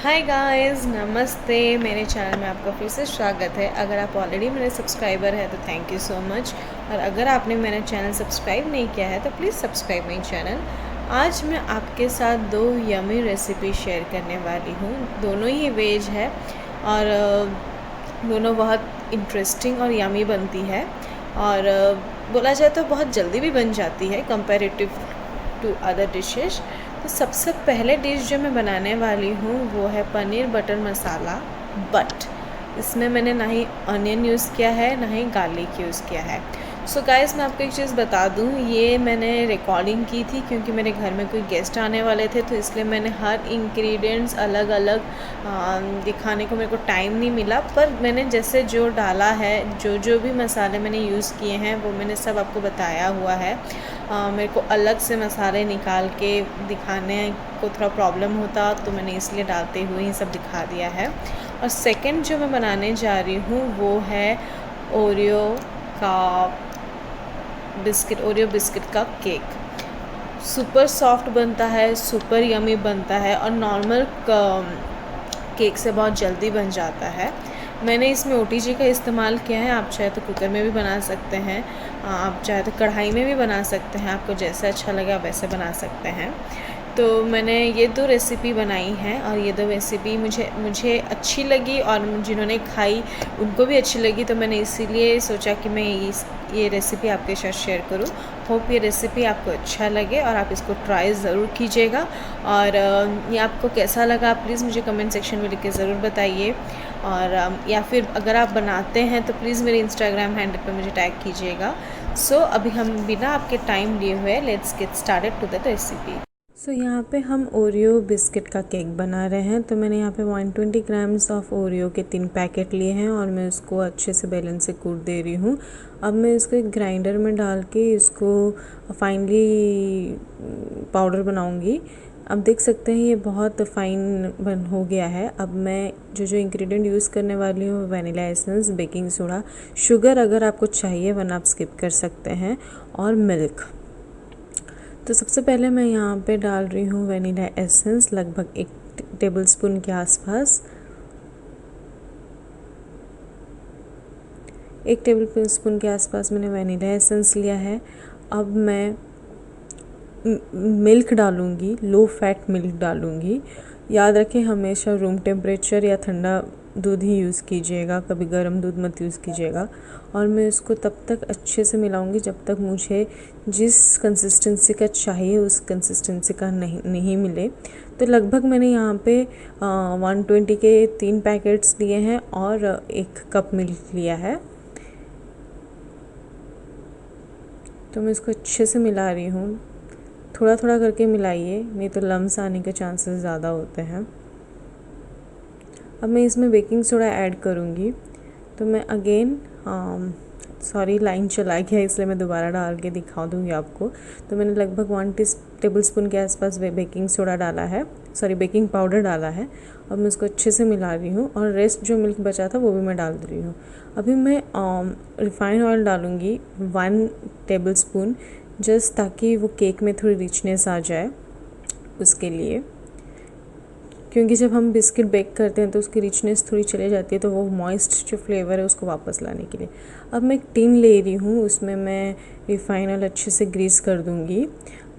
Hi guys, नमस्ते। मेरे channel में आपका फिर से स्वागत है। अगर आप ऑलरेडी मेरे सब्सक्राइबर हैं तो थैंक यू सो मच, और अगर आपने मेरा चैनल सब्सक्राइब नहीं किया है तो प्लीज़ सब्सक्राइब माई चैनल। आज मैं आपके साथ दो यमी रेसिपी शेयर करने वाली हूँ। दोनों ही वेज है और दोनों बहुत इंटरेस्टिंग और यमी बनती है, और बोला जाए तो बहुत जल्दी भी बन जाती है कंपैरेटिव टू अदर डिशेस। तो सबसे पहले डिश जो मैं बनाने वाली हूँ वो है पनीर बटर मसाला, बट इसमें मैंने ना ही अनियन यूज़ किया है ना ही गार्लिक यूज़ किया है। सो गाइस, मैं आपको एक चीज़ बता दूँ, ये मैंने रिकॉर्डिंग की थी क्योंकि मेरे घर में कोई गेस्ट आने वाले थे, तो इसलिए मैंने हर इंग्रेडिएंट्स अलग अलग दिखाने को मेरे को टाइम नहीं मिला। पर मैंने जैसे जो डाला है, जो भी मसाले मैंने यूज़ किए हैं वो मैंने सब आपको बताया हुआ है। मेरे को अलग से मसाले निकाल के दिखाने को थोड़ा प्रॉब्लम होता, तो मैंने इसलिए डालते हुए ही सब दिखा दिया है। और सेकंड जो मैं बनाने जा रही हूँ वो है ओरियो का ओरियो बिस्किट का केक। सुपर सॉफ्ट बनता है, सुपर यमी बनता है, और नॉर्मल केक से बहुत जल्दी बन जाता है। मैंने इसमें ओटीजी का इस्तेमाल किया है। आप चाहे तो कुकर में भी बना सकते हैं, आप चाहे तो कढ़ाई में भी बना सकते हैं, आपको जैसे अच्छा लगे आप वैसे बना सकते हैं। तो मैंने ये दो रेसिपी बनाई हैं, और ये दो रेसिपी मुझे अच्छी लगी, और जिन्होंने खाई उनको भी अच्छी लगी, तो मैंने इसीलिए सोचा कि मैं ये रेसिपी आपके साथ शेयर करूं। होप ये रेसिपी आपको अच्छा लगे और आप इसको ट्राई ज़रूर कीजिएगा। और ये आपको कैसा लगा प्लीज़ मुझे कमेंट सेक्शन में लिख के ज़रूर बताइए। और या फिर अगर आप बनाते हैं तो प्लीज़ मेरे इंस्टाग्राम हैंडल पर मुझे टैग कीजिएगा। सो अभी हम बिना आपके टाइम लिए हुए let's get started to the recipe. So यहाँ पे हम ओरियो बिस्किट का केक बना रहे हैं। तो मैंने यहाँ पे 120 ग्राम्स ऑफ ओरियो के 3 पैकेट लिए हैं, और मैं उसको अच्छे से बेलन से कूट दे रही हूँ। अब मैं इसको एक ग्राइंडर में डाल के इसको फाइनली पाउडर बनाऊँगी। अब देख सकते हैं ये बहुत फाइन हो गया है। अब मैं जो इंग्रेडिएंट यूज़ करने वाली हूँ, vanilla essence, baking soda, sugar अगर आपको चाहिए वरना आप स्किप कर सकते हैं, और मिल्क। तो सबसे पहले मैं यहाँ पे डाल रही हूँ वनीला एसेंस, लगभग 1 टेबलस्पून के आसपास। 1 टेबलस्पून के आसपास मैंने वनीला एसेंस लिया है। अब मैं मिल्क डालूँगी, लो फैट मिल्क डालूँगी। याद रखें हमेशा रूम टेम्परेचर या ठंडा दूध ही यूज़ कीजिएगा, कभी गर्म दूध मत यूज़ कीजिएगा। और मैं इसको तब तक अच्छे से मिलाऊंगी जब तक मुझे जिस कंसिस्टेंसी का चाहिए उस कंसिस्टेंसी का नहीं मिले। तो लगभग मैंने यहाँ पे 120 के 3 पैकेट्स लिए हैं और 1 कप मिल्क लिया है। तो मैं इसको अच्छे से मिला रही हूँ। थोड़ा थोड़ा करके मिलाइए, नहीं तो लम्स आने के चांसेस ज़्यादा होते हैं। अब मैं इसमें बेकिंग सोडा ऐड करूँगी। तो मैं अगेन सॉरी लाइन चला गया इसलिए मैं दोबारा डाल के दिखा दूँगी आपको। तो मैंने लगभग 1 टेबलस्पून के आसपास बेकिंग सोडा डाला है, सॉरी बेकिंग पाउडर डाला है। अब मैं इसको अच्छे से मिला रही हूँ, और रेस्ट जो मिल्क बचा था वो भी मैं डाल रही हूँ। अभी मैं रिफाइंड ऑयल डालूँगी 1 टेबलस्पून, जस्ट ताकि वो केक में थोड़ी रिचनेस आ जाए उसके लिए, क्योंकि जब हम बिस्किट बेक करते हैं तो उसकी रिचनेस थोड़ी चली जाती है, तो वो मॉइस्ट जो फ्लेवर है उसको वापस लाने के लिए। अब मैं एक टिन ले रही हूँ, उसमें मैं रिफाइन ऑयल अच्छे से ग्रीस कर दूँगी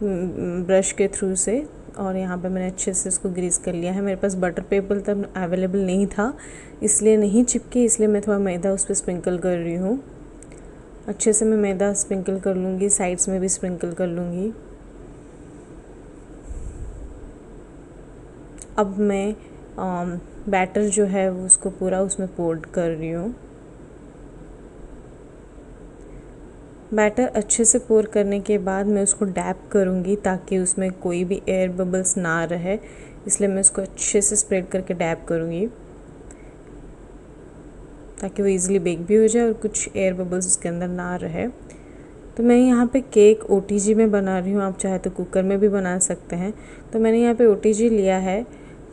ब्रश के थ्रू से, और यहाँ पे मैंने अच्छे से उसको ग्रीस कर लिया है। मेरे पास बटर पेपर तब अवेलेबल नहीं था, इसलिए नहीं चिपके, इसलिए मैं थोड़ा मैदा उस पर स्प्रिंकल कर रही हूँ। अच्छे से मैं मैदा स्प्रिंकल कर लूँगी, साइड्स में भी स्प्रिंकल कर लूँगी। अब मैं बैटर जो है उसको पूरा उसमें पोर कर रही हूँ। बैटर अच्छे से पोर करने के बाद मैं उसको डैप करूँगी ताकि उसमें कोई भी एयर बबल्स ना रहे, इसलिए मैं उसको अच्छे से स्प्रेड करके डैप करूँगी ताकि वो इजीली बेक भी हो जाए और कुछ एयर बबल्स उसके अंदर ना रहे। तो मैं यहाँ पे केक ओटीजी में बना रही हूँ, आप चाहे तो कुकर में भी बना सकते हैं। तो मैंने यहाँ पे ओटीजी लिया है,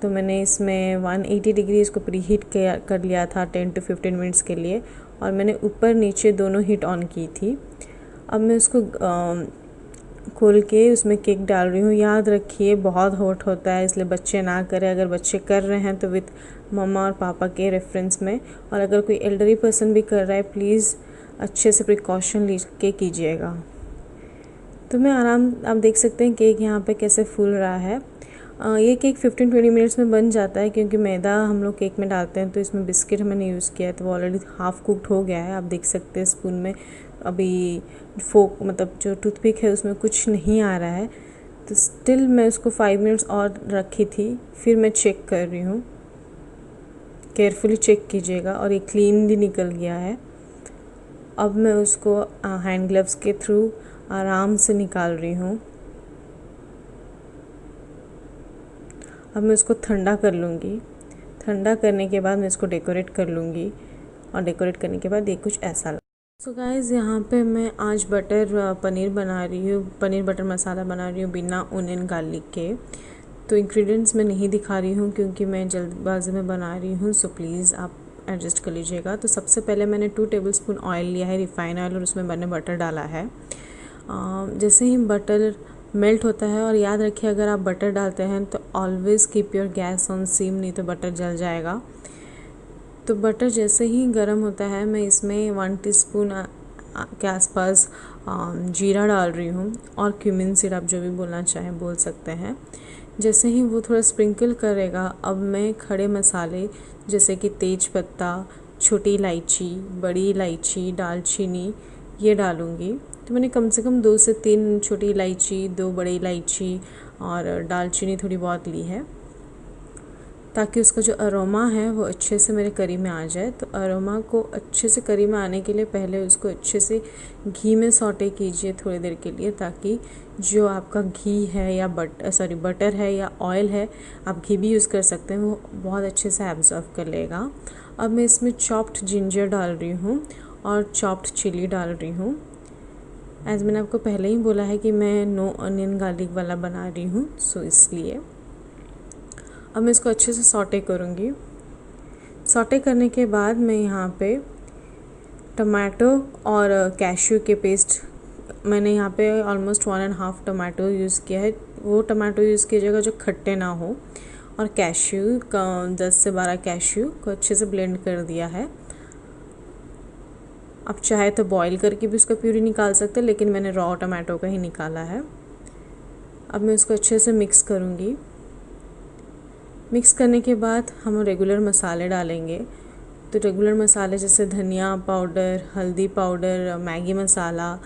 तो मैंने इसमें 180 डिग्री इसको प्री हीट कर लिया था 10 to 15 मिनट्स के लिए, और मैंने ऊपर नीचे दोनों हीट ऑन की थी। अब मैं उसको खोल के उसमें केक डाल रही हूँ। याद रखिए बहुत हॉट होता है, इसलिए बच्चे ना करें। अगर बच्चे कर रहे हैं तो विथ मम्मा और पापा के रेफरेंस में, और अगर कोई एल्डरली पर्सन भी कर रहा है प्लीज़ अच्छे से प्रिकॉशन लेके कीजिएगा। तो मैं आप देख सकते हैं केक यहाँ पे कैसे फूल रहा है। ये केक 15-20 मिनट्स में बन जाता है, क्योंकि मैदा हम लोग केक में डालते हैं तो इसमें बिस्किट मैंने यूज़ किया है, तो वो ऑलरेडी हाफ़ कुक्ड हो गया है। आप देख सकते हैं स्पून में अभी फोक मतलब जो टूथपिक है उसमें कुछ नहीं आ रहा है, तो स्टिल मैं उसको 5 मिनट्स और रखी थी। फिर मैं चेक कर रही हूँ, केयरफुली चेक कीजिएगा, और ये क्लीनली निकल गया है। अब मैं उसको हैंड ग्लव्स के थ्रू आराम से निकाल रही हूँ। अब मैं उसको ठंडा कर लूँगी। ठंडा करने के बाद मैं इसको डेकोरेट कर लूँगी, और डेकोरेट करने के बाद ये कुछ ऐसा। सो गाइज़, यहाँ पे मैं आज बटर पनीर बना रही हूँ, पनीर बटर मसाला बना रही हूँ बिना ओनियन गार्लिक के। तो इंग्रेडिएंट्स मैं नहीं दिखा रही हूँ क्योंकि मैं जल्दबाजी में बना रही हूँ, सो प्लीज़ आप एडजस्ट कर लीजिएगा। तो सबसे पहले मैंने 2 टेबलस्पून ऑयल लिया है, रिफाइन ऑयल, और उसमें मैंने बटर डाला है। जैसे ही बटर मेल्ट होता है, और याद रखिए अगर आप बटर डालते हैं तो always keep your gas on SIM, नहीं तो बटर जल जाएगा। तो बटर जैसे ही गर्म होता है, मैं इसमें 1 टीस्पून के आसपास जीरा डाल रही हूँ, और क्यूमिन सीड आप जो भी बोलना चाहें बोल सकते हैं। जैसे ही वो थोड़ा स्प्रिंकल करेगा, अब मैं खड़े मसाले जैसे कि तेज पत्ता, छोटी इलायची, बड़ी इलायची, दालचीनी ये डालूँगी। तो मैंने कम से कम 2 से 3 छोटी इलायची, 2 बड़ी इलायची और दालचीनी थोड़ी बहुत ली है, ताकि उसका जो अरोमा है वो अच्छे से मेरे करी में आ जाए। तो अरोमा को अच्छे से करी में आने के लिए पहले उसको अच्छे से घी में सौटे कीजिए थोड़ी देर के लिए, ताकि जो आपका घी है या बटर है या ऑयल है, आप घी भी यूज़ कर सकते हैं, वो बहुत अच्छे से एब्जॉर्व कर लेगा। अब मैं इसमें चॉप्ड जिंजर डाल रही हूँ और चॉप्ड चिली डाल रही हूँ। एज मैंने आपको पहले ही बोला है कि मैं नो अनियन गार्लिक वाला बना रही हूँ, सो इसलिए अब मैं इसको अच्छे से सॉटे करूँगी। सॉटे करने के बाद मैं यहाँ पे टमाटो और कैश्यू के पेस्ट, मैंने यहाँ पे ऑलमोस्ट 1.5 टमाटो यूज़ किया है। वो टमाटो यूज़ कीजिएगा जो खट्टे ना हो, और कैश्यू का 10 से 12 कैश्यू को अच्छे से ब्लेंड कर दिया है। आप चाहे तो बॉईल करके भी उसका प्यूरी निकाल सकते हैं, लेकिन मैंने रॉ टमाटो का ही निकाला है। अब मैं उसको अच्छे से मिक्स करूँगी। मिक्स करने के बाद हम रेगुलर मसाले डालेंगे। तो रेगुलर मसाले जैसे धनिया पाउडर, हल्दी powder, Maggi masala,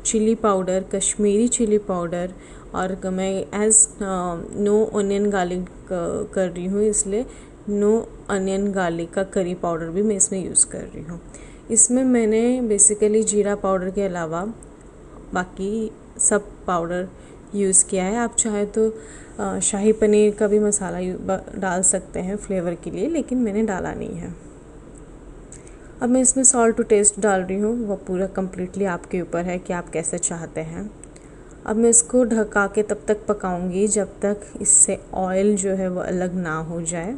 chilli powder, Kashmiri chilli powder, और मैं एज़ नो अनियन गार्लिक कर रही हूँ, इसलिए नो अनियन गार्लिक का करी पाउडर भी मैं इसमें यूज़ कर रही हूँ। इसमें मैंने बेसिकली जीरा पाउडर के अलावा बाकी सब पाउडर यूज़ किया है। आप चाहे तो शाही पनीर का भी मसाला डाल सकते हैं फ्लेवर के लिए, लेकिन मैंने डाला नहीं है। अब मैं इसमें सॉल्ट टू टेस्ट डाल रही हूँ, वो पूरा कम्प्लीटली आपके ऊपर है कि आप कैसे चाहते हैं। अब मैं इसको ढका के तब तक पकाऊंगी जब तक इससे ऑयल जो है वो अलग ना हो जाए।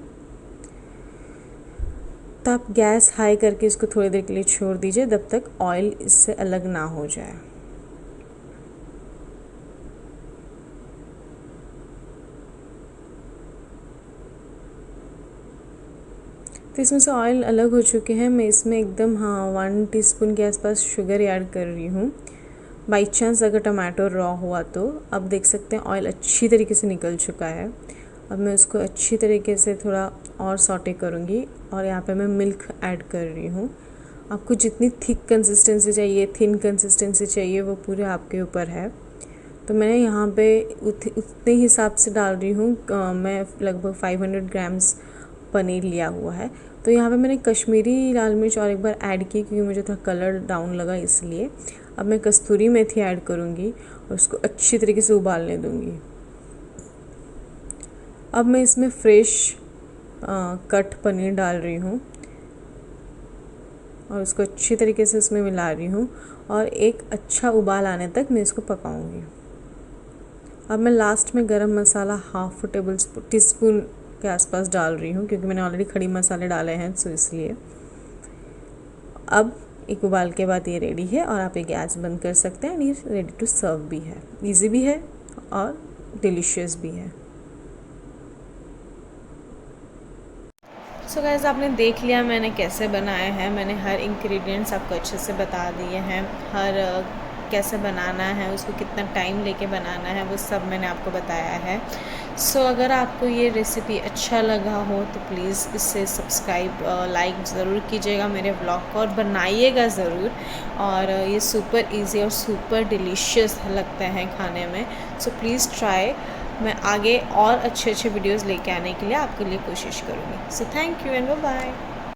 तो आप गैस हाई करके इसको थोड़ी देर के लिए छोड़ दीजिए, जब तक ऑयल इससे अलग ना हो जाए। तो इसमें से ऑयल अलग हो चुके हैं। मैं इसमें एकदम 1 टीस्पून के आसपास शुगर ऐड कर रही हूँ। बाई चांस अगर टमाटो रॉ हुआ तो अब देख सकते हैं ऑयल अच्छी तरीके से निकल चुका है। अब मैं उसको अच्छी तरीके से थोड़ा और सॉटे करूँगी, और यहाँ पे मैं मिल्क ऐड कर रही हूँ। आपको जितनी थिक कंसिस्टेंसी चाहिए, थिन कंसिस्टेंसी चाहिए, वो पूरे आपके ऊपर है। तो मैं यहाँ पे उतने हिसाब से डाल रही हूँ। मैं लगभग 500 ग्राम्स पनीर लिया हुआ है। तो यहाँ पे मैंने कश्मीरी लाल मिर्च और एक बार ऐड की, क्योंकि मुझे थोड़ा कलर डाउन लगा इसलिए। अब मैं कस्तूरी मेथी ऐड करूँगी और उसको अच्छी तरीके से उबालने दूँगी। अब मैं इसमें फ्रेश कट पनीर डाल रही हूँ और उसको अच्छी तरीके से उसमें मिला रही हूँ, और एक अच्छा उबाल आने तक मैं इसको पकाऊंगी। अब मैं लास्ट में गरम मसाला 1/2 टीस्पून के आसपास डाल रही हूँ, क्योंकि मैंने ऑलरेडी खड़ी मसाले डाले हैं, सो इसलिए। अब एक उबाल के बाद ये रेडी है और आप ये गैस बंद कर सकते हैं एंड ये रेडी टू सर्व भी है। इजी भी है और डिलीशियस भी है। सो गाइस, आपने देख लिया मैंने कैसे बनाया है। मैंने हर इंग्रेडिएंट्स आपको अच्छे से बता दिए हैं। कैसे बनाना है, उसको कितना टाइम लेके बनाना है, वो सब मैंने आपको बताया है। सो अगर आपको ये रेसिपी अच्छा लगा हो तो प्लीज़ इसे सब्सक्राइब लाइक ज़रूर कीजिएगा मेरे ब्लॉग को और बनाइएगा ज़रूर। और ये सुपर इजी और सुपर डिलीशियस लगते हैं खाने में। So please try. मैं आगे और अच्छे वीडियोज़ लेके आने के लिए आपके लिए कोशिश करूँगी। So thank you and bye bye.